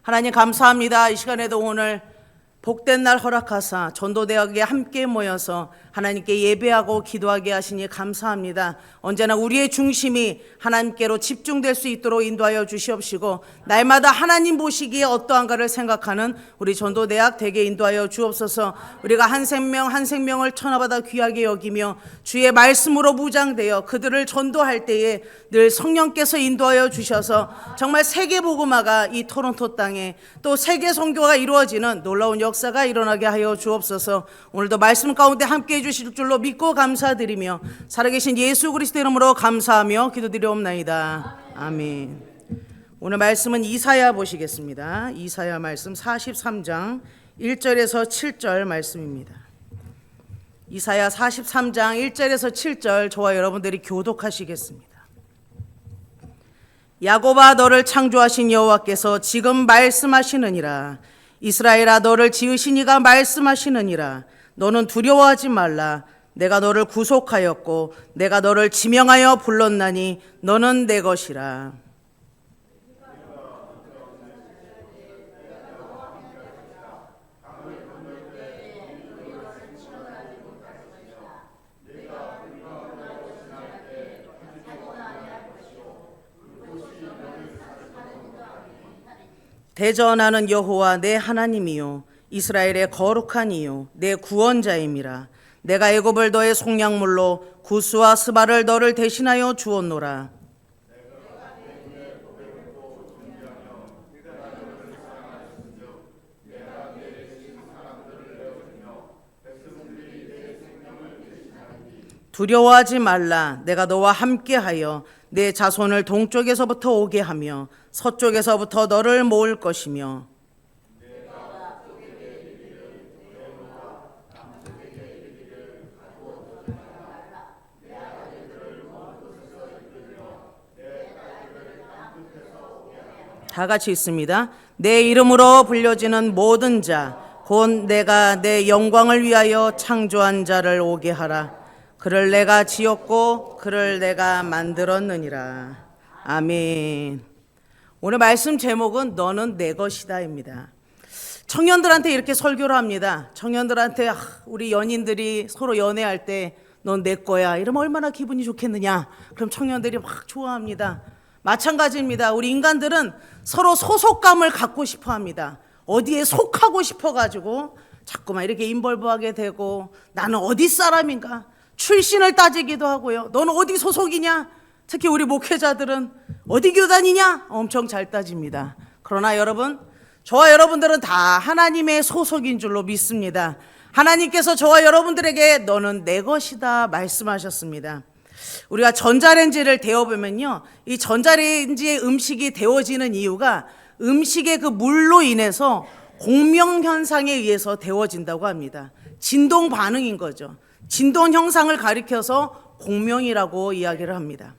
하나님 감사합니다. 이 시간에도 오늘 복된 날 허락하사 전도대학에 함께 모여서 하나님께 예배하고 기도하게 하시니 감사합니다. 언제나 우리의 중심이 하나님께로 집중될 수 있도록 인도하여 주시옵시고 날마다 하나님 보시기에 어떠한가를 생각하는 우리 전도대학 되게 인도하여 주옵소서. 우리가 한 생명 한 생명을 천하보다 귀하게 여기며 주의 말씀으로 무장되어 그들을 전도할 때에 늘 성령께서 인도하여 주셔서 정말 세계복음화가 이 토론토 땅에 또 세계 선교가 이루어지는 놀라운 역사가 일어나게 하여 주옵소서. 오늘도 말씀 가운데 함께해 주실 줄로 믿고 감사드리며 살아계신 예수 그리스도 이름으로 감사하며 기도드리옵나이다. 아멘. 오늘 말씀은 이사야 보시겠습니다. 이사야 말씀 43장 1절에서 7절 말씀입니다. 이사야 43장 1절에서 7절 저와 여러분들이 교독하시겠습니다. 야곱아, 너를 창조하신 여호와께서 지금 말씀하시느니라. 이스라엘아, 너를 지으신 이가 말씀하시느니라. 너는 두려워하지 말라. 내가 너를 구속하였고 내가 너를 지명하여 불렀나니 너는 내 것이라. 대전하는 여호와 내 하나님이요 이스라엘의 거룩한 이요 내 구원자임이라. 내가 애굽을 너의 속량물로 구스와 스바를 너를 대신하여 주었노라. 두려워하지 말라. 내가 너와 함께하여 내 자손을 동쪽에서부터 오게 하며 서쪽에서부터 너를 모을 것이며 다 같이 있습니다. 내 이름으로 불려지는 모든 자 곧 내가 내 영광을 위하여 창조한 자를 오게 하라. 그를 내가 지었고 그를 내가 만들었느니라. 아멘. 오늘 말씀 제목은 너는 내 것이다입니다. 청년들한테 이렇게 설교를 합니다. 청년들한테 우리 연인들이 서로 연애할 때 넌 내 거야 이러면 얼마나 기분이 좋겠느냐. 그럼 청년들이 막 좋아합니다. 마찬가지입니다. 우리 인간들은 서로 소속감을 갖고 싶어 합니다. 어디에 속하고 싶어가지고 자꾸만 이렇게 인벌브하게 되고 나는 어디 사람인가 출신을 따지기도 하고요. 너는 어디 소속이냐? 특히 우리 목회자들은 어디 교단이냐? 엄청 잘 따집니다. 그러나 여러분, 저와 여러분들은 다 하나님의 소속인 줄로 믿습니다. 하나님께서 저와 여러분들에게 너는 내 것이다 말씀하셨습니다. 우리가 전자레인지를 데워보면요, 이 전자레인지에 음식이 데워지는 이유가 음식의 그 물로 인해서 공명현상에 의해서 데워진다고 합니다. 진동 반응인 거죠. 진동 형상을 가리켜서 공명이라고 이야기를 합니다.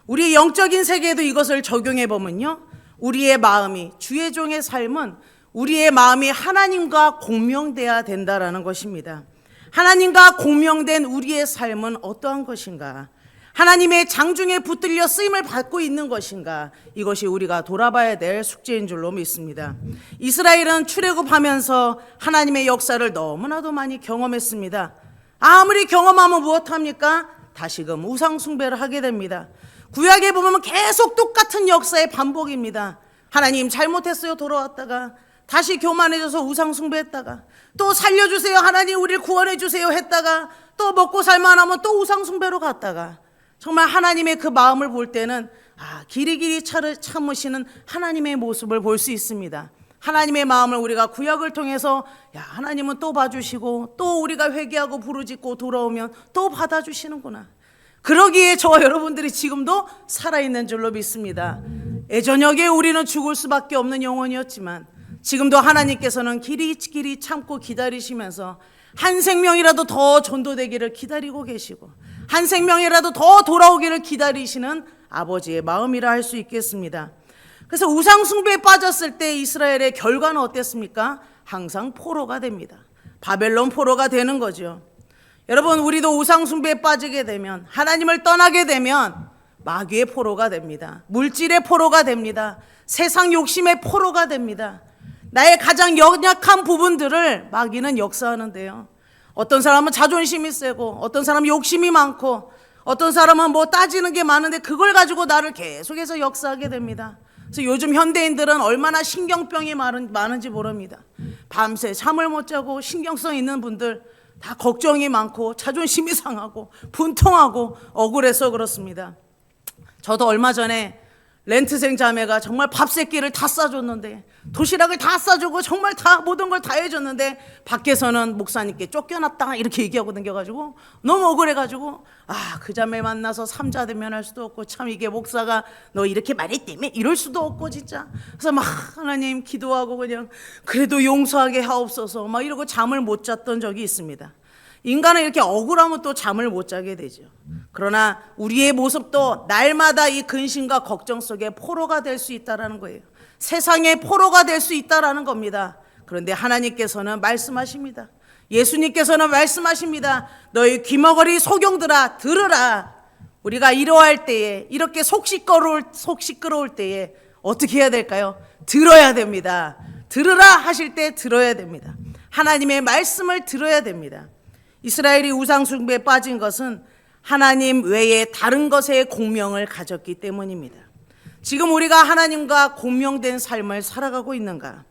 우리 영적인 세계에도 이것을 적용해 보면요, 우리의 마음이, 주의 종의 삶은 우리의 마음이 하나님과 공명돼야 된다라는 것입니다. 하나님과 공명된 우리의 삶은 어떠한 것인가? 하나님의 장중에 붙들려 쓰임을 받고 있는 것인가? 이것이 우리가 돌아봐야 될 숙제인 줄로 믿습니다. 이스라엘은 출애굽하면서 하나님의 역사를 너무나도 많이 경험했습니다. 아무리 경험하면 무엇합니까? 다시금 우상 숭배를 하게 됩니다. 구약에 보면 계속 똑같은 역사의 반복입니다. 하나님 잘못했어요 돌아왔다가 다시 교만해져서 우상 숭배했다가 또 살려주세요 하나님 우리를 구원해주세요 했다가 또 먹고 살만하면 또 우상 숭배로 갔다가 정말 하나님의 그 마음을 볼 때는 길이길이 참으시는 하나님의 모습을 볼 수 있습니다. 하나님의 마음을 우리가 구약을 통해서 하나님은 또 봐주시고 또 우리가 회개하고 부르짖고 돌아오면 또 받아주시는구나. 그러기에 저와 여러분들이 지금도 살아있는 줄로 믿습니다. 애저녁에 우리는 죽을 수밖에 없는 영혼이었지만 지금도 하나님께서는 길이 참고 기다리시면서 한 생명이라도 더 전도되기를 기다리고 계시고 한 생명이라도 더 돌아오기를 기다리시는 아버지의 마음이라 할 수 있겠습니다. 그래서 우상 숭배에 빠졌을 때 이스라엘의 결과는 어땠습니까? 항상 포로가 됩니다. 바벨론 포로가 되는 거죠. 여러분, 우리도 우상 숭배에 빠지게 되면, 하나님을 떠나게 되면 마귀의 포로가 됩니다. 물질의 포로가 됩니다. 세상 욕심의 포로가 됩니다. 나의 가장 연약한 부분들을 마귀는 역사하는데요. 어떤 사람은 자존심이 세고, 어떤 사람은 욕심이 많고, 어떤 사람은 뭐 따지는 게 많은데 그걸 가지고 나를 계속해서 역사하게 됩니다. 그래서 요즘 현대인들은 얼마나 신경병이 많은지 모릅니다. 밤새 잠을 못 자고 신경성 있는 분들 다 걱정이 많고 자존심이 상하고 분통하고 억울해서 그렇습니다. 저도 얼마 전에 렌트생 자매가 정말 밥 세 끼를 다 싸줬는데, 도시락을 다 싸주고 정말 다 모든 걸 다 해줬는데 밖에서는 목사님께 쫓겨났다 이렇게 얘기하고 다녀가지고 너무 억울해가지고, 그 자매 만나서 삼자 대면할 수도 없고, 참 이게 목사가 너 이렇게 말했다며 이럴 수도 없고 진짜. 그래서 막 하나님 기도하고 그냥 그래도 용서하게 하옵소서 막 이러고 잠을 못 잤던 적이 있습니다. 인간은 이렇게 억울하면 또 잠을 못 자게 되죠. 그러나 우리의 모습도 날마다 이 근심과 걱정 속에 포로가 될 수 있다는 거예요. 세상의 포로가 될 수 있다는 겁니다. 그런데 하나님께서는 말씀하십니다. 예수님께서는 말씀하십니다. 너희 귀머거리 소경들아 들으라. 우리가 이러할 때에, 이렇게 속 시끄러울 때에 어떻게 해야 될까요? 들어야 됩니다. 들으라 하실 때 들어야 됩니다. 하나님의 말씀을 들어야 됩니다. 이스라엘이 우상 숭배에 빠진 것은 하나님 외에 다른 것에 공명을 가졌기 때문입니다. 지금 우리가 하나님과 공명된 삶을 살아가고 있는가?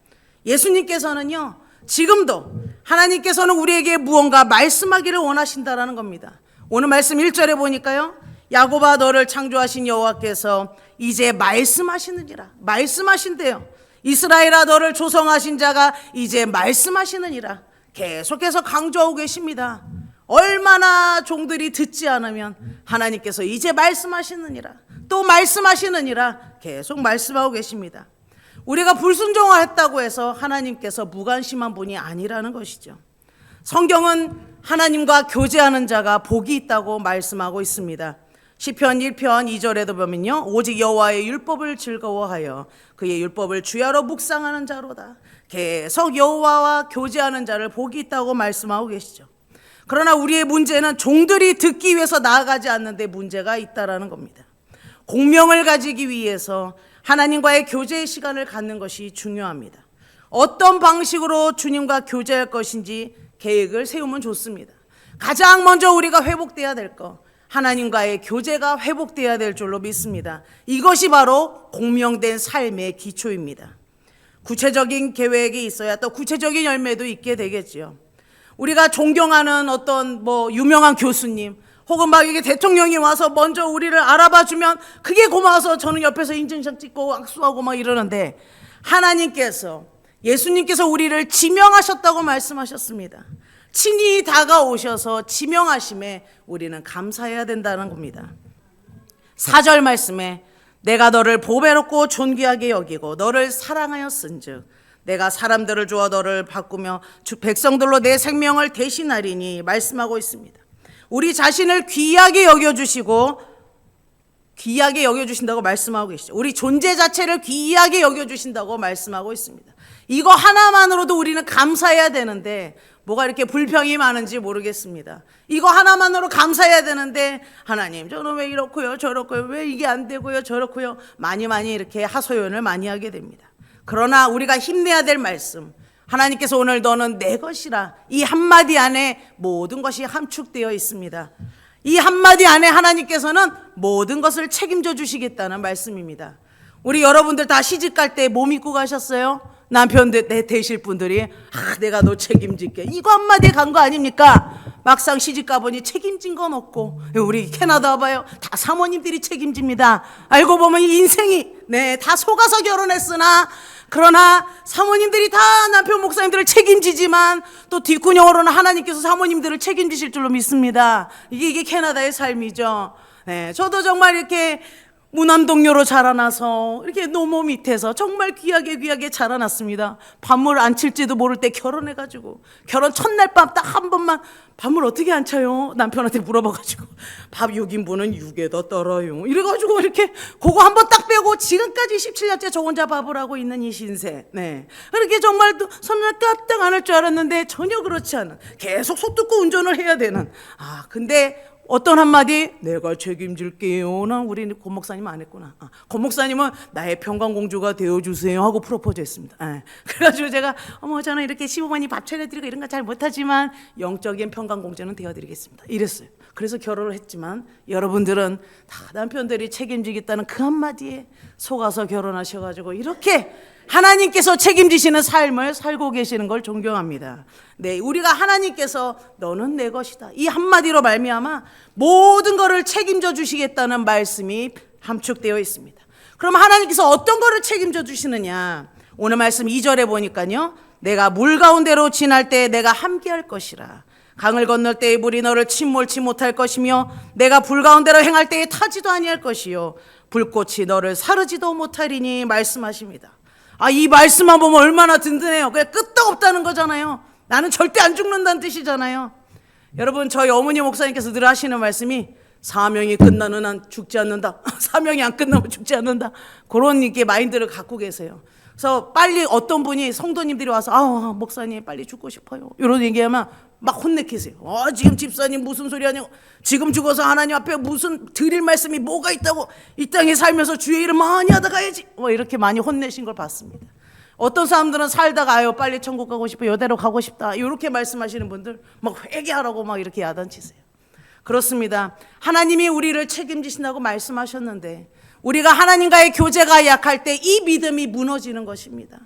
예수님께서는요, 지금도 하나님께서는 우리에게 무언가 말씀하기를 원하신다라는 겁니다. 오늘 말씀 1절에 보니까요, 야곱아 너를 창조하신 여호와께서 이제 말씀하시느니라. 말씀하신대요. 이스라엘아 너를 조성하신 자가 이제 말씀하시느니라. 계속해서 강조하고 계십니다. 얼마나 종들이 듣지 않으면 하나님께서 이제 말씀하시느니라, 또 말씀하시느니라 계속 말씀하고 계십니다. 우리가 불순종했다고 해서 하나님께서 무관심한 분이 아니라는 것이죠. 성경은 하나님과 교제하는 자가 복이 있다고 말씀하고 있습니다. 시편 1편 2절에도 보면요, 오직 여호와의 율법을 즐거워하여 그의 율법을 주야로 묵상하는 자로다. 계속 여호와와 교제하는 자를 복이 있다고 말씀하고 계시죠. 그러나 우리의 문제는 종들이 듣기 위해서 나아가지 않는데 문제가 있다라는 겁니다. 공명을 가지기 위해서 하나님과의 교제의 시간을 갖는 것이 중요합니다. 어떤 방식으로 주님과 교제할 것인지 계획을 세우면 좋습니다. 가장 먼저 우리가 회복돼야 될 것, 하나님과의 교제가 회복돼야 될 줄로 믿습니다. 이것이 바로 공명된 삶의 기초입니다. 구체적인 계획이 있어야 또 구체적인 열매도 있게 되겠지요. 우리가 존경하는 어떤 유명한 교수님 혹은 막 이게 대통령이 와서 먼저 우리를 알아봐 주면 그게 고마워서 저는 옆에서 인증샷 찍고 악수하고 막 이러는데, 하나님께서, 예수님께서 우리를 지명하셨다고 말씀하셨습니다. 친히 다가오셔서 지명하심에 우리는 감사해야 된다는 겁니다. 4절 말씀에 내가 너를 보배롭고 존귀하게 여기고 너를 사랑하였은즉 내가 사람들을 주어 너를 바꾸며 주 백성들로 내 생명을 대신하리니 말씀하고 있습니다. 우리 자신을 귀하게 여겨주시고 귀하게 여겨주신다고 말씀하고 계시죠. 우리 존재 자체를 귀하게 여겨주신다고 말씀하고 있습니다. 이거 하나만으로도 우리는 감사해야 되는데 뭐가 이렇게 불평이 많은지 모르겠습니다. 이거 하나만으로 감사해야 되는데 하나님 저는 왜 이렇고요 저렇고요, 왜 이게 안 되고요 저렇고요, 많이 이렇게 하소연을 많이 하게 됩니다. 그러나 우리가 힘내야 될 말씀, 하나님께서 오늘 너는 내 것이라, 이 한마디 안에 모든 것이 함축되어 있습니다. 이 한마디 안에 하나님께서는 모든 것을 책임져 주시겠다는 말씀입니다. 우리 여러분들 다 시집갈 때 뭐 믿고 가셨어요? 남편 되실 분들이 내가 너 책임질게, 이거 한마디에 간 거 아닙니까? 막상 시집 가보니 책임진 건 없고, 우리 캐나다 봐요, 다 사모님들이 책임집니다. 알고 보면 인생이 다 속아서 결혼했으나, 그러나 사모님들이 다 남편 목사님들을 책임지지만 또 뒷구녕으로는 하나님께서 사모님들을 책임지실 줄로 믿습니다. 이게 캐나다의 삶이죠. 저도 정말 이렇게 무남동녀로 자라나서 이렇게 노모 밑에서 정말 귀하게 자라났습니다. 밤을 안 칠지도 모를 때 결혼해가지고, 결혼 첫날 밤 딱 한 번만 밤을 어떻게 안 차요? 남편한테 물어봐가지고 밥 6인분은 6에다 떨어요 이래가지고 이렇게 그거 한 번 딱 빼고 지금까지 17년째 저 혼자 밥을 하고 있는 이 신세. 그렇게 정말 손을 까딱 안 할 줄 알았는데 전혀 그렇지 않은, 계속 속 뜯고 운전을 해야 되는. 근데 어떤 한마디 내가 책임질게요. 난 우리 고 목사님 안 했구나. 고 목사님은 나의 평강공주가 되어주세요 하고 프로포즈 했습니다. 그래가지고 제가 저는 이렇게 시부모님 밥 차려드리고 이런 거 잘 못하지만 영적인 평강공주는 되어드리겠습니다 이랬어요. 그래서 결혼을 했지만 여러분들은 다 남편들이 책임지겠다는 그 한마디에 속아서 결혼하셔가지고 이렇게 하나님께서 책임지시는 삶을 살고 계시는 걸 존경합니다. 네, 우리가 하나님께서 너는 내 것이다 이 한마디로 말미암아 모든 것을 책임져 주시겠다는 말씀이 함축되어 있습니다. 그럼 하나님께서 어떤 것을 책임져 주시느냐? 오늘 말씀 2절에 보니까요, 내가 물 가운데로 지날 때 내가 함께할 것이라. 강을 건널 때의 물이 너를 침몰치 못할 것이며 내가 불 가운데로 행할 때에 타지도 아니할 것이요 불꽃이 너를 사르지도 못하리니 말씀하십니다. 이 말씀만 보면 얼마나 든든해요. 그냥 끄떡없다는 거잖아요. 나는 절대 안 죽는다는 뜻이잖아요. 여러분, 저희 어머니 목사님께서 늘 하시는 말씀이 사명이 끝나는 한 죽지 않는다. 사명이 안 끝나면 죽지 않는다. 그런 이렇게 마인드를 갖고 계세요. 그래서 빨리 어떤 분이 성도님들이 와서 목사님 빨리 죽고 싶어요 이런 얘기하면 막 혼내키세요. 지금 집사님 무슨 소리 하냐고. 지금 죽어서 하나님 앞에 무슨 드릴 말씀이 뭐가 있다고. 이 땅에 살면서 주의 일을 많이 하다 가야지. 이렇게 많이 혼내신 걸 봤습니다. 어떤 사람들은 살다가 빨리 천국 가고 싶어 요대로 가고 싶다 이렇게 말씀하시는 분들 막 회개하라고 막 이렇게 야단치세요. 그렇습니다. 하나님이 우리를 책임지신다고 말씀하셨는데 우리가 하나님과의 교제가 약할 때 이 믿음이 무너지는 것입니다.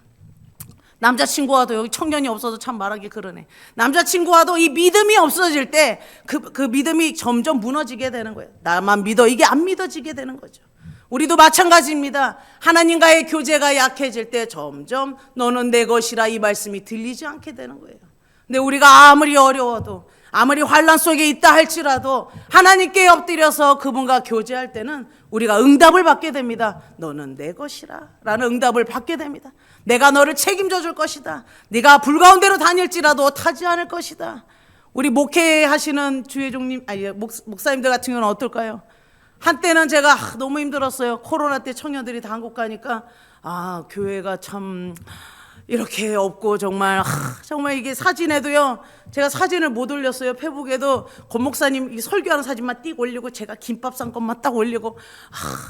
남자친구와도, 여기 청년이 없어서 참 말하기 그러네. 남자친구와도 이 믿음이 없어질 때 그 믿음이 점점 무너지게 되는 거예요. 나만 믿어 이게 안 믿어지게 되는 거죠. 우리도 마찬가지입니다. 하나님과의 교제가 약해질 때 점점 너는 내 것이라 이 말씀이 들리지 않게 되는 거예요. 근데 우리가 아무리 어려워도 아무리 환난 속에 있다 할지라도 하나님께 엎드려서 그분과 교제할 때는 우리가 응답을 받게 됩니다. 너는 내 것이라 라는 응답을 받게 됩니다. 내가 너를 책임져 줄 것이다. 네가 불 가운데로 다닐지라도 타지 않을 것이다. 우리 목회하시는 주회종님, 목사님들 같은 경우는 어떨까요? 한때는 제가 너무 힘들었어요. 코로나 때 청년들이 다 한국 가니까 교회가 참 이렇게 없고 정말 이게 사진에도요, 제가 사진을 못 올렸어요. 페북에도 권 목사님 설교하는 사진만 띡 올리고 제가 김밥 싼 것만 딱 올리고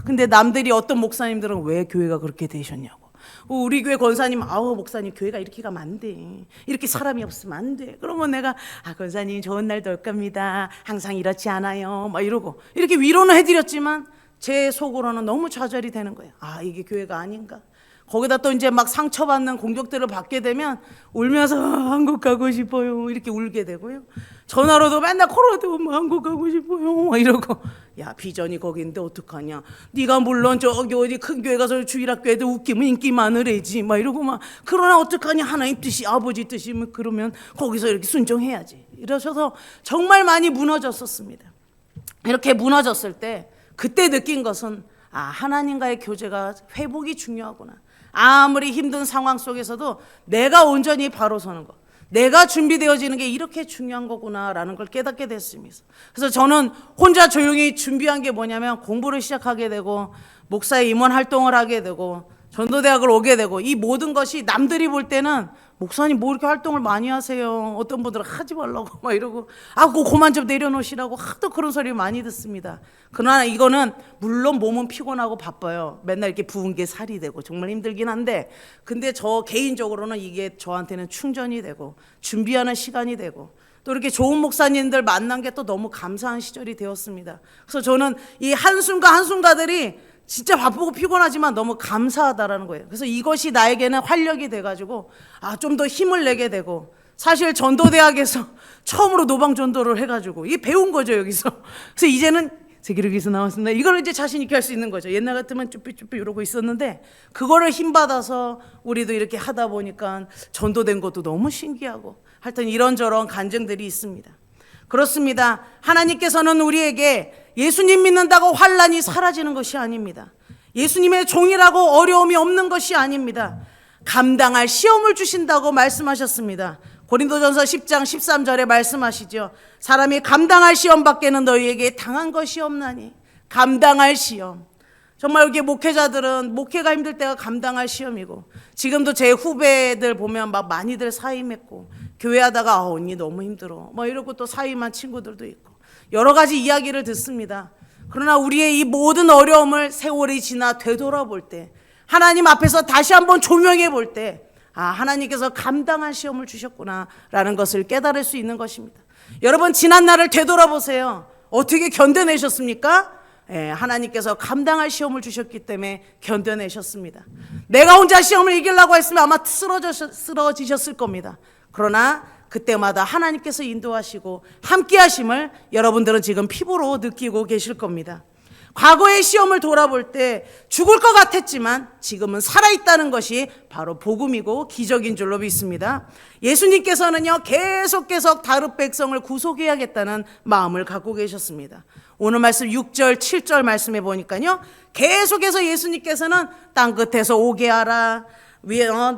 근데 남들이 어떤 목사님들은 왜 교회가 그렇게 되셨냐고. 우리 교회 권사님 목사님 교회가 이렇게 가면 안 돼. 이렇게 사람이 없으면 안 돼. 그러면 내가 권사님 좋은 날도 올 겁니다. 항상 이렇지 않아요. 막 이러고 이렇게 위로는 해드렸지만 제 속으로는 너무 좌절이 되는 거예요. 이게 교회가 아닌가. 거기다 또 이제 막 상처받는 공격들을 받게 되면 울면서 한국 가고 싶어요 이렇게 울게 되고요. 전화로도 맨날 코로나도 오면 한국 가고 싶어요 막 이러고 야 비전이 거기인데 어떡하냐. 네가 물론 저기 어디 큰 교회 가서 주일학교에도 웃기면 인기 많으래지 막 이러고 막 그러나 어떡하냐. 하나님 뜻이 아버지 뜻이면 그러면 거기서 이렇게 순종해야지 이러셔서 정말 많이 무너졌었습니다. 이렇게 무너졌을 때 그때 느낀 것은 하나님과의 교제가 회복이 중요하구나. 아무리 힘든 상황 속에서도 내가 온전히 바로 서는 것, 내가 준비되어지는 게 이렇게 중요한 거구나라는 걸 깨닫게 됐습니다. 그래서 저는 혼자 조용히 준비한 게 뭐냐면 공부를 시작하게 되고 목사의 임원 활동을 하게 되고 전도대학을 오게 되고 이 모든 것이 남들이 볼 때는 목사님 뭐 이렇게 활동을 많이 하세요. 어떤 분들은 하지 말라고 막 이러고 그만 좀 내려놓으시라고 하도 그런 소리 많이 듣습니다. 그러나 이거는 물론 몸은 피곤하고 바빠요. 맨날 이렇게 부은 게 살이 되고 정말 힘들긴 한데 근데 저 개인적으로는 이게 저한테는 충전이 되고 준비하는 시간이 되고 또 이렇게 좋은 목사님들 만난 게 또 너무 감사한 시절이 되었습니다. 그래서 저는 이 한순간 한순간들이 진짜 바쁘고 피곤하지만 너무 감사하다라는 거예요. 그래서 이것이 나에게는 활력이 돼가지고 좀 더 힘을 내게 되고 사실 전도대학에서 처음으로 노방전도를 해가지고 이게 배운 거죠 여기서. 그래서 이제는 세계력에서 나왔습니다. 이걸 이제 자신 있게 할 수 있는 거죠. 옛날 같으면 쭈삐쭈삐 이러고 있었는데 그거를 힘받아서 우리도 이렇게 하다 보니까 전도된 것도 너무 신기하고 하여튼 이런저런 간증들이 있습니다. 그렇습니다. 하나님께서는 우리에게 예수님 믿는다고 환난이 사라지는 것이 아닙니다. 예수님의 종이라고 어려움이 없는 것이 아닙니다. 감당할 시험을 주신다고 말씀하셨습니다. 고린도전서 10장 13절에 말씀하시죠. 사람이 감당할 시험 밖에는 너희에게 당한 것이 없나니. 감당할 시험. 정말 이렇게 목회자들은 목회가 힘들 때가 감당할 시험이고 지금도 제 후배들 보면 막 많이들 사위 맺고 교회하다가 언니 너무 힘들어 막 이러고 또 사위만 친구들도 있고 여러 가지 이야기를 듣습니다. 그러나 우리의 이 모든 어려움을 세월이 지나 되돌아볼 때, 하나님 앞에서 다시 한번 조명해 볼 때, 하나님께서 감당할 시험을 주셨구나라는 것을 깨달을 수 있는 것입니다. 여러분, 지난 날을 되돌아보세요. 어떻게 견뎌내셨습니까? 하나님께서 감당할 시험을 주셨기 때문에 견뎌내셨습니다. 내가 혼자 시험을 이기려고 했으면 아마 쓰러지셨을 겁니다. 그러나 그때마다 하나님께서 인도하시고 함께 하심을 여러분들은 지금 피부로 느끼고 계실 겁니다. 과거의 시험을 돌아볼 때 죽을 것 같았지만 지금은 살아있다는 것이 바로 복음이고 기적인 줄로 믿습니다. 예수님께서는요, 계속 다른 백성을 구속해야겠다는 마음을 갖고 계셨습니다. 오늘 말씀 6절 7절 말씀해 보니까요, 계속해서 예수님께서는 땅 끝에서 오게 하라,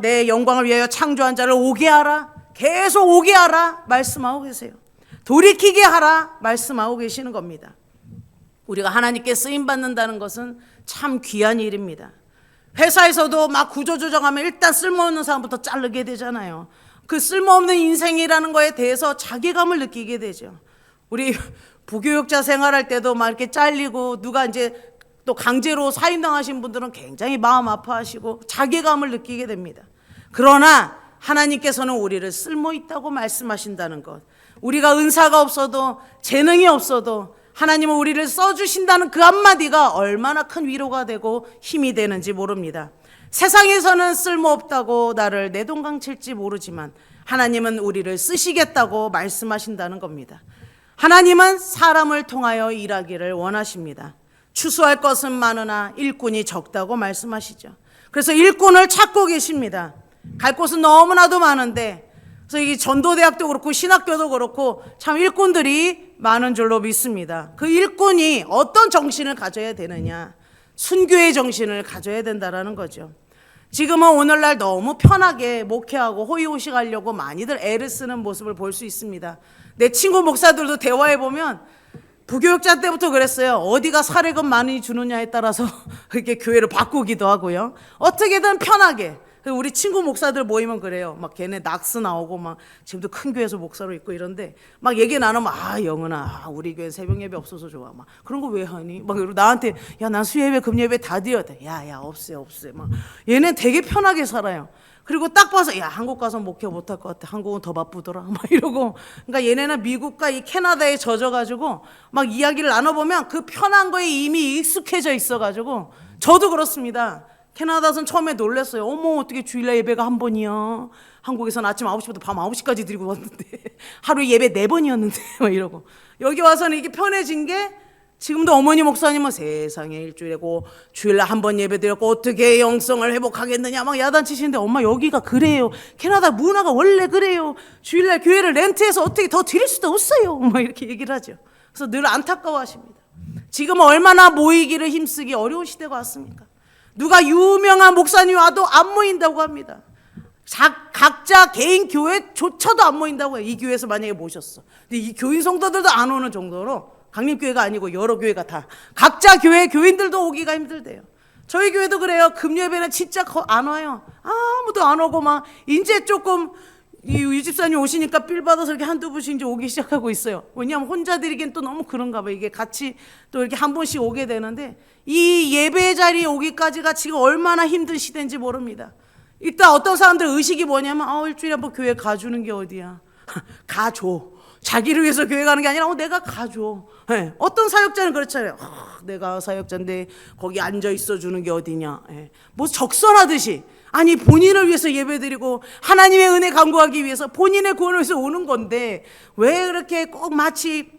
내 영광을 위하여 창조한 자를 오게 하라, 계속 오게 하라 말씀하고 계세요. 돌이키게 하라 말씀하고 계시는 겁니다. 우리가 하나님께 쓰임받는다는 것은 참 귀한 일입니다. 회사에서도 막 구조조정하면 일단 쓸모없는 사람부터 자르게 되잖아요. 그 쓸모없는 인생이라는 거에 대해서 자괴감을 느끼게 되죠. 우리 부교육자 생활할 때도 막 이렇게 잘리고 누가 이제 또 강제로 사임당하신 분들은 굉장히 마음 아파하시고 자괴감을 느끼게 됩니다. 그러나 하나님께서는 우리를 쓸모있다고 말씀하신다는 것, 우리가 은사가 없어도 재능이 없어도 하나님은 우리를 써주신다는 그 한마디가 얼마나 큰 위로가 되고 힘이 되는지 모릅니다. 세상에서는 쓸모없다고 나를 내동강 칠지 모르지만 하나님은 우리를 쓰시겠다고 말씀하신다는 겁니다. 하나님은 사람을 통하여 일하기를 원하십니다. 추수할 것은 많으나 일꾼이 적다고 말씀하시죠. 그래서 일꾼을 찾고 계십니다. 갈 곳은 너무나도 많은데, 그래서 이 전도대학도 그렇고 신학교도 그렇고 참 일꾼들이 많은 줄로 믿습니다. 그 일꾼이 어떤 정신을 가져야 되느냐, 순교의 정신을 가져야 된다라는 거죠. 지금은 오늘날 너무 편하게 목회하고 호의호식하려고 많이들 애를 쓰는 모습을 볼 수 있습니다. 내 친구 목사들도 대화해보면 부교육자 때부터 그랬어요. 어디가 사례금 많이 주느냐에 따라서 이렇게 교회를 바꾸기도 하고요. 어떻게든 편하게. 우리 친구 목사들 모이면 그래요. 막 걔네 낙스 나오고 막 지금도 큰 교회에서 목사로 있고 이런데 막 얘기 나누면 영은아, 우리 교회 새벽 예배 없어서 좋아. 막 그런 거 왜 하니? 막 이러고 나한테 난 수예배 금예배 다 드려야 돼. 없어요. 막 얘는 되게 편하게 살아요. 그리고 딱 봐서 한국 가서 목회 못할 것 같아. 한국은 더 바쁘더라. 막 이러고. 그러니까 얘네는 미국과 이 캐나다에 젖어가지고 막 이야기를 나눠보면 그 편한 거에 이미 익숙해져 있어가지고 저도 그렇습니다. 캐나다에서는 처음에 놀랐어요. 어머, 어떻게 주일날 예배가 한 번이야. 한국에서는 아침 9시부터 밤 9시까지 드리고 왔는데 하루에 예배 4번이었는데 막 이러고. 여기 와서는 이게 편해진 게 지금도 어머니 목사님은 세상에 일주일에고 주일날 한 번 예배 드렸고 어떻게 영성을 회복하겠느냐 막 야단치시는데, 엄마 여기가 그래요. 캐나다 문화가 원래 그래요. 주일날 교회를 렌트해서 어떻게 더 드릴 수도 없어요. 막 이렇게 얘기를 하죠. 그래서 늘 안타까워하십니다. 지금 얼마나 모이기를 힘쓰기 어려운 시대가 왔습니까? 누가 유명한 목사님 와도 안 모인다고 합니다. 각자 개인 교회조차도 안 모인다고 해요. 이 교회에서 만약에 모셨어. 근데 이 교인 성도들도 안 오는 정도로, 강림교회가 아니고 여러 교회가 다 각자 교인들도 오기가 힘들대요. 저희 교회도 그래요. 금요예배는 진짜 안 와요. 아무도 안 오고 막 이제 조금 이 집사님 오시니까 빌 받아서 이렇게 한두 분씩 이제 오기 시작하고 있어요. 왜냐하면 혼자 드리기엔 또 너무 그런가 봐요. 이게 같이 또 이렇게 한 번씩 오게 되는데 이 예배 자리에 오기까지가 지금 얼마나 힘든 시대인지 모릅니다. 일단 어떤 사람들 의식이 뭐냐면 일주일에 한번 교회 가주는 게 어디야. 가줘. 자기를 위해서 교회 가는 게 아니라 내가 가줘. 네. 어떤 사역자는 그렇잖아요. 내가 사역자인데 거기 앉아 있어 주는 게 어디냐. 네. 뭐 적선하듯이. 아니, 본인을 위해서 예배드리고 하나님의 은혜 간구하기 위해서 본인의 구원을 위해서 오는 건데 왜 그렇게 꼭 마치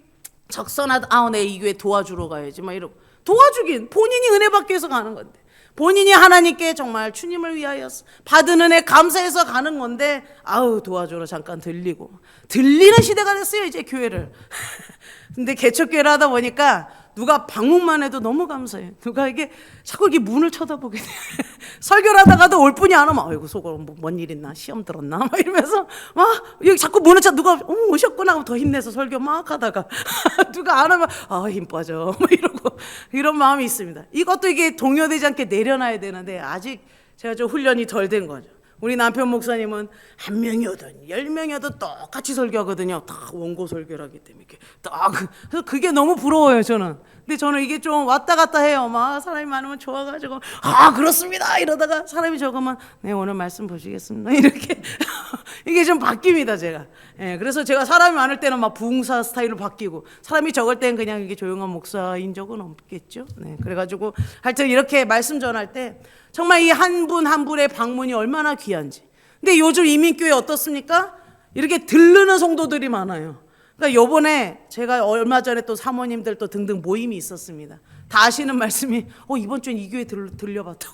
적선하다 내 이 교회 도와주러 가야지 막 이러고. 도와주긴 본인이 은혜 받기 위해서 가는 건데, 본인이 하나님께 정말 주님을 위하여 받은 은혜 감사해서 가는 건데 도와주러 잠깐 들리는 시대가 됐어요 이제 교회를. 근데 개척교회를 하다 보니까 누가 방문만 해도 너무 감사해요. 누가 이게 자꾸 이렇게 문을 쳐다보게 돼. 설교를 하다가도 올 뿐이 안 오면 아이고 속으로 뭔 일 있나, 시험 들었나 막 이러면서 막 여기 자꾸 문을 쳐. 누가 오셨구나 하고 더 힘내서 설교 막 하다가 누가 안 오면 힘 빠져 막 이러고, 이런 마음이 있습니다. 이것도 이게 동요되지 않게 내려놔야 되는데 아직 제가 좀 훈련이 덜 된 거죠. 우리 남편 목사님은 한 명이어든 10명이어든 똑같이 설교하거든요. 다 원고 설교를 하기 때문에 이렇게 딱 그게 너무 부러워요 저는. 근데 저는 이게 좀 왔다 갔다 해요. 막 사람이 많으면 좋아가지고 그렇습니다 이러다가 사람이 적으면 네 오늘 말씀 보시겠습니다 이렇게 이게 좀 바뀝니다 제가. 예, 그래서 제가 사람이 많을 때는 막 부흥사 스타일로 바뀌고 사람이 적을 때는 그냥 이게 조용한 목사인 적은 없겠죠. 네, 그래가지고 하여튼 이렇게 말씀 전할 때 정말 이 한 분 한 분의 방문이 얼마나 귀한지. 근데 요즘 이민교회 어떻습니까? 이렇게 들르는 성도들이 많아요. 그러니까 요번에 제가 얼마 전에 또 사모님들 또 등등 모임이 있었습니다. 다 아시는 말씀이 이번 주엔 이 교회 들려봤다고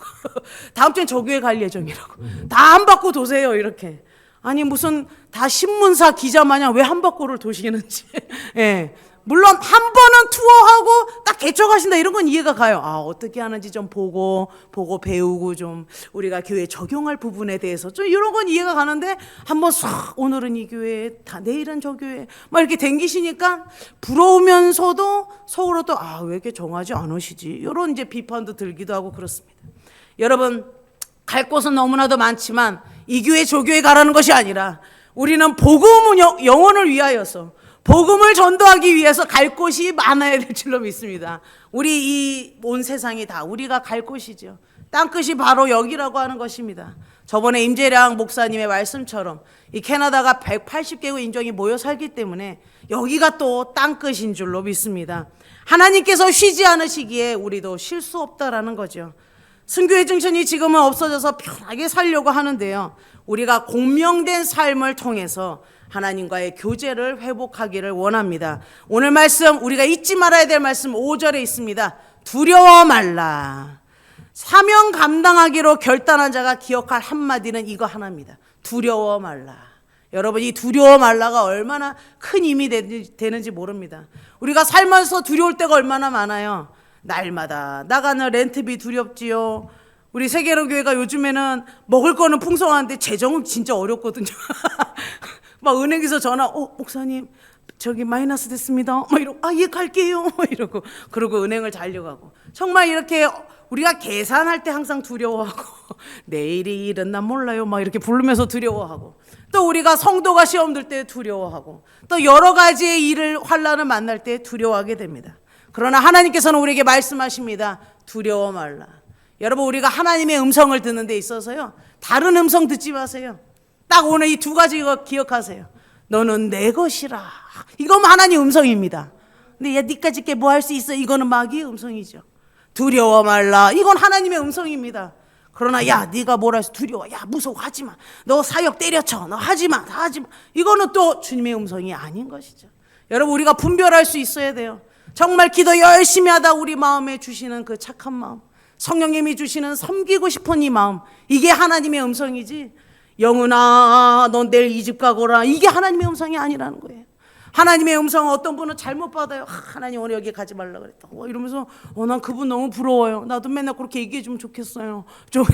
다음 주엔 저 교회 갈 예정이라고 다 안 받고 도세요 이렇게. 아니 무슨 다 신문사 기자 마냥 왜 한 바퀴를 도시는지. 예. 물론 한 번은 투어하고 딱 개척하신다 이런 건 이해가 가요. 어떻게 하는지 좀 보고 배우고 좀 우리가 교회에 적용할 부분에 대해서 좀 이런 건 이해가 가는데 한번 싹 오늘은 이 교회, 내일은 저 교회 막 이렇게 댕기시니까 부러우면서도 속으로 또 왜 이렇게 정하지 않으시지 이런 이제 비판도 들기도 하고 그렇습니다. 여러분 갈 곳은 너무나도 많지만 이 교회 저 교회 가라는 것이 아니라 우리는 복음은 영혼을 위하여서 복음을 전도하기 위해서 갈 곳이 많아야 될 줄로 믿습니다. 우리 이 온 세상이 다 우리가 갈 곳이죠. 땅끝이 바로 여기라고 하는 것입니다. 저번에 임재량 목사님의 말씀처럼 이 캐나다가 180개국 인종이 모여 살기 때문에 여기가 또 땅끝인 줄로 믿습니다. 하나님께서 쉬지 않으시기에 우리도 쉴 수 없다라는 거죠. 순교의 정신이 지금은 없어져서 편하게 살려고 하는데요. 우리가 공명된 삶을 통해서 하나님과의 교제를 회복하기를 원합니다. 오늘 말씀 우리가 잊지 말아야 될 말씀 5절에 있습니다. 두려워 말라. 사명 감당하기로 결단한 자가 기억할 한마디는 이거 하나입니다. 두려워 말라. 여러분 이 두려워 말라가 얼마나 큰 힘이 되는지 모릅니다. 우리가 살면서 두려울 때가 얼마나 많아요. 날마다 나가는 렌트비 두렵지요. 우리 세계로 교회가 요즘에는 먹을 거는 풍성한데 재정은 진짜 어렵거든요. 막 은행에서 전화, 목사님 저기 마이너스 됐습니다. 막 이러고 예 갈게요. 이러고 그러고 은행을 달려가고 정말 이렇게 우리가 계산할 때 항상 두려워하고 내일이 일은 난 몰라요. 막 이렇게 부르면서 두려워하고 또 우리가 성도가 시험 들 때 두려워하고 또 여러 가지의 일을 환난을 만날 때 두려워하게 됩니다. 그러나 하나님께서는 우리에게 말씀하십니다. 두려워 말라. 여러분 우리가 하나님의 음성을 듣는 데 있어서요 다른 음성 듣지 마세요. 딱 오늘 이 두 가지 기억하세요. 너는 내 것이라. 이건 하나님 음성입니다. 근데 야 니까 짓게 뭐 할 수 있어. 이거는 마귀의 음성이죠. 두려워 말라. 이건 하나님의 음성입니다. 그러나 야 네가 뭘 할 수 두려워. 야 무서워 하지마. 너 사역 때려쳐. 너 하지마. 다 하지마. 이거는 또 주님의 음성이 아닌 것이죠. 여러분 우리가 분별할 수 있어야 돼요. 정말 기도 열심히 하다 우리 마음에 주시는 그 착한 마음, 성령님이 주시는 섬기고 싶은 이 마음, 이게 하나님의 음성이지 영은아 넌 내일 이 집 가거라 이게 하나님의 음성이 아니라는 거예요. 하나님의 음성은 어떤 분은 잘못 받아요. 하나님 오늘 여기 가지 말라 그랬다 이러면서 난 그분 너무 부러워요. 나도 맨날 그렇게 얘기해 주면 좋겠어요 좀.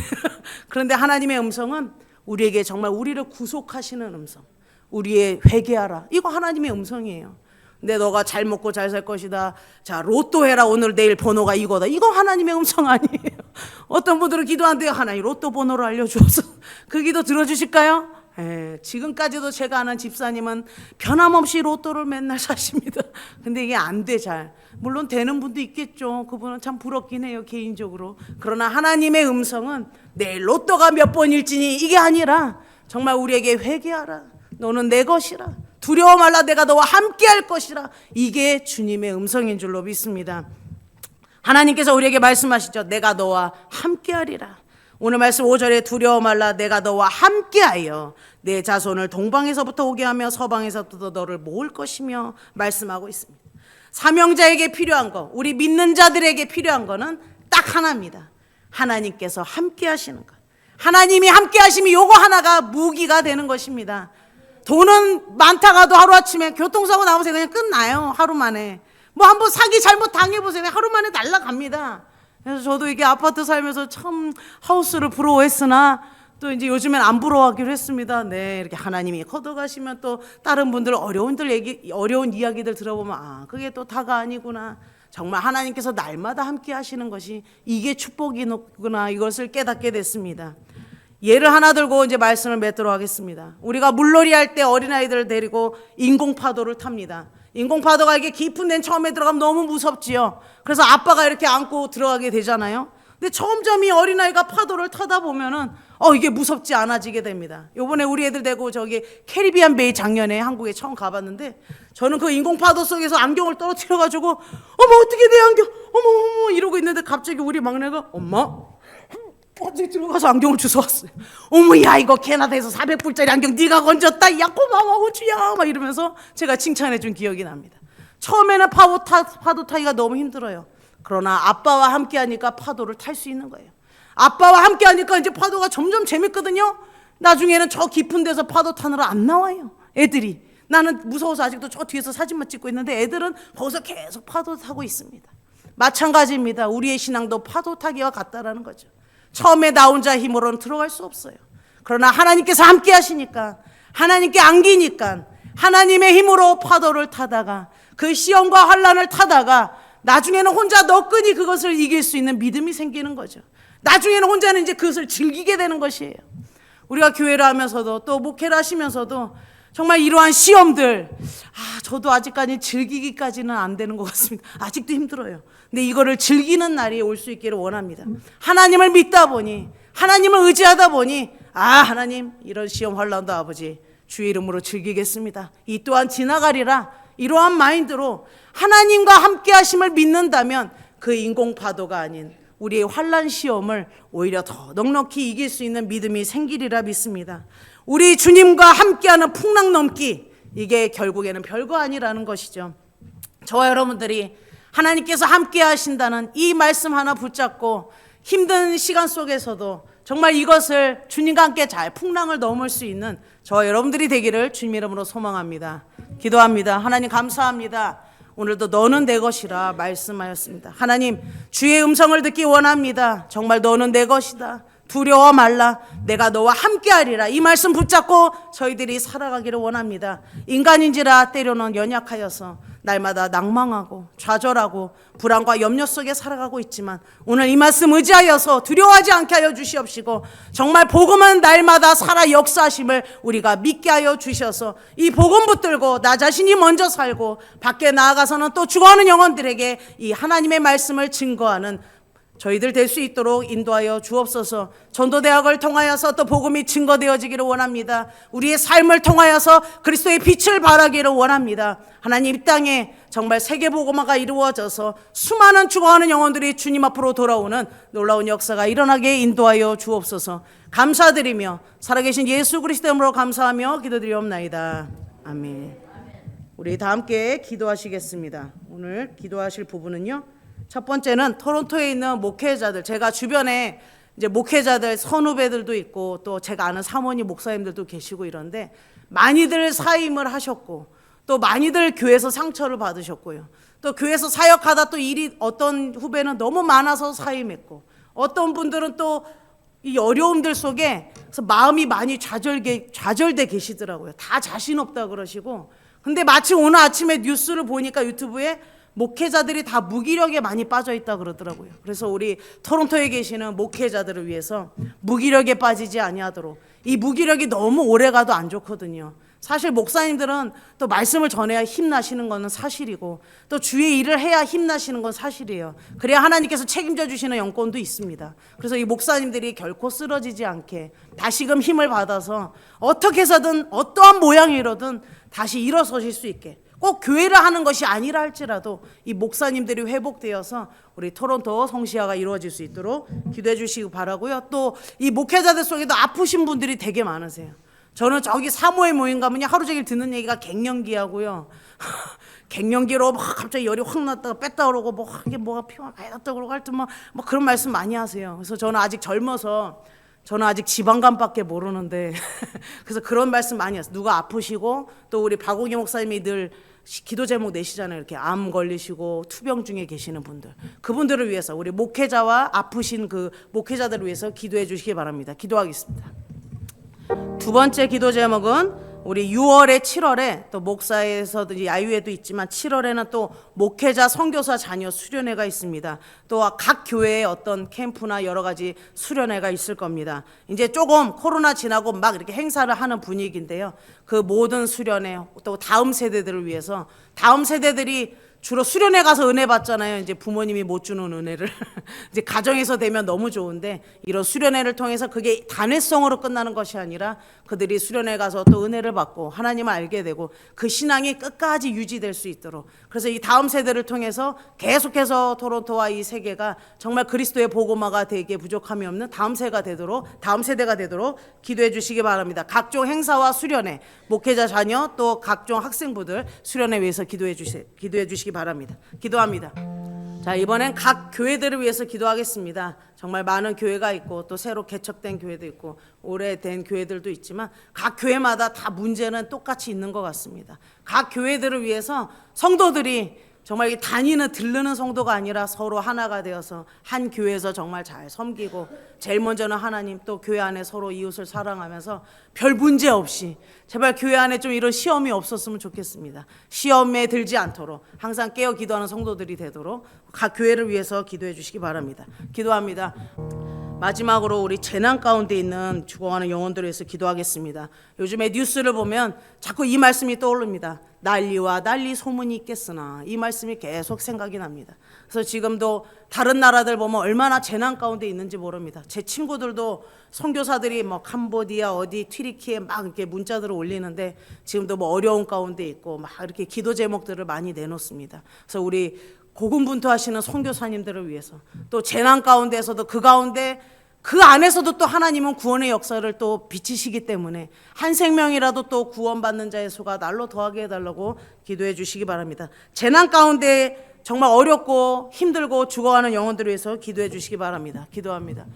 그런데 하나님의 음성은 우리에게 정말 우리를 구속하시는 음성, 우리의 회개하라 이거 하나님의 음성이에요. 근데 너가 잘 먹고 잘 살 것이다. 자 로또 해라. 오늘 내일 번호가 이거다. 이거 하나님의 음성 아니에요. 어떤 분들은 기도한대요. 하나님 로또 번호를 알려주어서 그 기도 들어주실까요? 지금까지도 제가 아는 집사님은 변함없이 로또를 맨날 사십니다. 근데 이게 안 돼 잘. 물론 되는 분도 있겠죠. 그분은 참 부럽긴 해요 개인적으로. 그러나 하나님의 음성은 내일 로또가 몇 번일지니 이게 아니라 정말 우리에게 회개하라. 너는 내 것이라. 두려워 말라. 내가 너와 함께 할 것이라. 이게 주님의 음성인 줄로 믿습니다. 하나님께서 우리에게 말씀하시죠. 내가 너와 함께 하리라. 오늘 말씀 5절에 두려워 말라. 내가 너와 함께하여 내 자손을 동방에서부터 오게 하며 서방에서부터 너를 모을 것이며 말씀하고 있습니다. 사명자에게 필요한 거, 우리 믿는 자들에게 필요한 거는 딱 하나입니다. 하나님께서 함께 하시는 것. 하나님이 함께 하시면 요거 하나가 무기가 되는 것입니다. 돈은 많다가도 하루아침에 교통사고 나오세요. 그냥 끝나요. 하루 만에. 뭐 한번 사기 잘못 당해보세요. 하루 만에 날아갑니다. 그래서 저도 이게 아파트 살면서 참 하우스를 부러워했으나 또 이제 요즘엔 안 부러워하기로 했습니다. 네, 이렇게 하나님이 걷어가시면 또 다른 분들 어려운 이야기들 들어보면 그게 또 다가 아니구나. 정말 하나님께서 날마다 함께 하시는 것이 이게 축복이구나. 이것을 깨닫게 됐습니다. 예를 하나 들고 이제 말씀을 맺도록 하겠습니다. 우리가 물놀이 할 때 어린아이들을 데리고 인공파도를 탑니다. 인공파도가 이게 깊은 데는 처음에 들어가면 너무 무섭지요. 그래서 아빠가 이렇게 안고 들어가게 되잖아요. 근데 점점 이 어린아이가 파도를 타다 보면은 이게 무섭지 않아지게 됩니다. 요번에 우리 애들 데리고 저기 캐리비안 베이 작년에 한국에 처음 가봤는데, 저는 그 인공파도 속에서 안경을 떨어뜨려가지고 어머 어떻게 내 안경 어머 이러고 있는데 갑자기 우리 막내가 엄마 어디 들어가서 안경을 주워왔어요. 어머 야 이거 캐나다에서 400불짜리 안경 네가 건졌다. 야 고마워 우주야 막 이러면서 제가 칭찬해준 기억이 납니다. 처음에는 파도 타기가 너무 힘들어요. 그러나 아빠와 함께 하니까 파도를 탈 수 있는 거예요. 아빠와 함께 하니까 이제 파도가 점점 재밌거든요. 나중에는 저 깊은 데서 파도 타느라 안 나와요, 애들이. 나는 무서워서 아직도 저 뒤에서 사진만 찍고 있는데 애들은 거기서 계속 파도 타고 있습니다. 마찬가지입니다. 우리의 신앙도 파도 타기와 같다라는 거죠. 처음에 나 혼자 힘으로는 들어갈 수 없어요. 그러나 하나님께서 함께 하시니까, 하나님께 안기니까 하나님의 힘으로 파도를 타다가 그 시험과 환난을 타다가 나중에는 혼자 너끈히 그것을 이길 수 있는 믿음이 생기는 거죠. 나중에는 혼자는 이제 그것을 즐기게 되는 것이에요. 우리가 교회를 하면서도 또 목회를 하시면서도 정말 이러한 시험들, 저도 아직까지 즐기기까지는 안 되는 것 같습니다. 아직도 힘들어요. 근데 이거를 즐기는 날이 올 수 있기를 원합니다. 하나님을 믿다 보니, 하나님을 의지하다 보니, 하나님 이런 시험 환난도 아버지 주의 이름으로 즐기겠습니다. 이 또한 지나가리라. 이러한 마인드로 하나님과 함께 하심을 믿는다면 그 인공파도가 아닌 우리의 환난 시험을 오히려 더 넉넉히 이길 수 있는 믿음이 생기리라 믿습니다. 우리 주님과 함께하는 풍랑 넘기, 이게 결국에는 별거 아니라는 것이죠. 저와 여러분들이 하나님께서 함께 하신다는 이 말씀 하나 붙잡고 힘든 시간 속에서도 정말 이것을 주님과 함께 잘 풍랑을 넘을 수 있는 저와 여러분들이 되기를 주님 이름으로 소망합니다. 기도합니다. 하나님 감사합니다. 오늘도 너는 내 것이라 말씀하였습니다. 하나님 주의 음성을 듣기 원합니다. 정말 너는 내 것이다. 두려워 말라. 내가 너와 함께하리라. 이 말씀 붙잡고 저희들이 살아가기를 원합니다. 인간인지라 때로는 연약하여서 날마다 낭망하고 좌절하고 불안과 염려 속에 살아가고 있지만 오늘 이 말씀 의지하여서 두려워하지 않게 하여 주시옵시고 정말 복음은 날마다 살아 역사하심을 우리가 믿게 하여 주셔서 이 복음 붙들고 나 자신이 먼저 살고 밖에 나아가서는 또 죽어가는 영혼들에게 이 하나님의 말씀을 증거하는 저희들 될 수 있도록 인도하여 주옵소서. 전도대학을 통하여서 또 복음이 증거되어지기를 원합니다. 우리의 삶을 통하여서 그리스도의 빛을 발하기를 원합니다. 하나님 이 땅에 정말 세계복음화가 이루어져서 수많은 죽어가는 영혼들이 주님 앞으로 돌아오는 놀라운 역사가 일어나게 인도하여 주옵소서. 감사드리며 살아계신 예수 그리스도 이름으로 감사하며 기도드리옵나이다. 아멘. 우리 다 함께 기도하시겠습니다. 오늘 기도하실 부분은요, 첫 번째는 토론토에 있는 목회자들, 제가 주변에 이제 목회자들 선후배들도 있고 또 제가 아는 사모님 목사님들도 계시고 이런데 많이들 사임을 하셨고 또 많이들 교회에서 상처를 받으셨고요. 또 교회에서 사역하다 또 일이 어떤 후배는 너무 많아서 사임했고 어떤 분들은 또 이 어려움들 속에 그래서 마음이 많이 좌절돼 계시더라고요. 다 자신 없다 그러시고. 근데 마치 오늘 아침에 뉴스를 보니까 유튜브에 목회자들이 다 무기력에 많이 빠져 있다 그러더라고요. 그래서 우리 토론토에 계시는 목회자들을 위해서 무기력에 빠지지 아니하도록, 이 무기력이 너무 오래 가도 안 좋거든요. 사실 목사님들은 또 말씀을 전해야 힘나시는 것은 사실이고 또 주의 일을 해야 힘나시는 건 사실이에요. 그래야 하나님께서 책임져 주시는 영권도 있습니다. 그래서 이 목사님들이 결코 쓰러지지 않게 다시금 힘을 받아서 어떻게 해서든 어떠한 모양이로든 다시 일어서실 수 있게, 꼭 교회를 하는 것이 아니라 할지라도 이 목사님들이 회복되어서 우리 토론토 성시화가 이루어질 수 있도록 기도해 주시기 바라고요. 또 이 목회자들 속에도 아프신 분들이 되게 많으세요. 저는 저기 사모의 모임 가면 하루 종일 듣는 얘기가 갱년기하고요. 갱년기로 막 갑자기 열이 확 났다가 뺐다 그러고 뭐 이게 뭐가 피가 많이 났다 그러고 하여튼 뭐 그런 말씀 많이 하세요. 그래서 저는 아직 젊어서 저는 아직 지방간밖에 모르는데 그래서 그런 말씀 많이 하세요. 누가 아프시고 또 우리 박옥희 목사님이 늘 기도 제목 내시잖아요. 이렇게 암 걸리시고 투병 중에 계시는 분들, 그분들을 위해서 우리 목회자와 아프신 그 목회자들을 위해서 기도해 주시기 바랍니다. 기도하겠습니다. 두 번째 기도 제목은 우리 6월에 7월에 또 목사에서도 야유회도 있지만 7월에는 또 목회자 선교사 자녀 수련회가 있습니다. 또 각 교회에 어떤 캠프나 여러 가지 수련회가 있을 겁니다. 이제 조금 코로나 지나고 막 이렇게 행사를 하는 분위기인데요. 그 모든 수련회 또 다음 세대들을 위해서 다음 세대들이 주로 수련회 가서 은혜 받잖아요. 이제 부모님이 못 주는 은혜를 이제 가정에서 되면 너무 좋은데 이런 수련회를 통해서 그게 단회성으로 끝나는 것이 아니라 그들이 수련회 가서 또 은혜를 받고 하나님을 알게 되고 그 신앙이 끝까지 유지될 수 있도록 그래서 이 다음 세대를 통해서 계속해서 토론토와 이 세계가 정말 그리스도의 복음화가 되게 부족함이 없는 다음 세대가 되도록 기도해 주시기 바랍니다. 각종 행사와 수련회, 목회자 자녀 또 각종 학생부들 수련회 위해서 기도해 주시기 바랍니다. 기도합니다. 자, 이번엔 각 교회들을 위해서 기도하겠습니다. 정말 많은 교회가 있고 또 새로 개척된 교회도 있고 오래된 교회들도 있지만 각 교회마다 다 문제는 똑같이 있는 것 같습니다. 각 교회들을 위해서 성도들이 정말 다니는 들르는 성도가 아니라 서로 하나가 되어서 한 교회에서 정말 잘 섬기고 제일 먼저는 하나님 또 교회 안에 서로 이웃을 사랑하면서 별 문제 없이 제발 교회 안에 좀 이런 시험이 없었으면 좋겠습니다. 시험에 들지 않도록 항상 깨어 기도하는 성도들이 되도록 각 교회를 위해서 기도해 주시기 바랍니다. 기도합니다. 마지막으로 우리 재난 가운데 있는 죽어가는 영혼들을 위해서 기도하겠습니다. 요즘에 뉴스를 보면 자꾸 이 말씀이 떠오릅니다. 난리와 난리 소문이 있겠으나 이 말씀이 계속 생각이 납니다. 그래서 지금도 다른 나라들 보면 얼마나 재난 가운데 있는지 모릅니다. 제 친구들도 선교사들이 뭐 캄보디아 어디 튀르키예 막 이렇게 문자들을 올리는데 지금도 뭐 어려운 가운데 있고 막 이렇게 기도 제목들을 많이 내놓습니다. 그래서 우리 고군분투하시는 선교사님들을 위해서 또 재난 가운데에서도 그 가운데 그 안에서도 또 하나님은 구원의 역사를 또 비치시기 때문에 한 생명이라도 또 구원받는 자의 수가 날로 더하게 해달라고 기도해 주시기 바랍니다. 재난 가운데 정말 어렵고 힘들고 죽어가는 영혼들을 위해서 기도해 주시기 바랍니다. 기도합니다.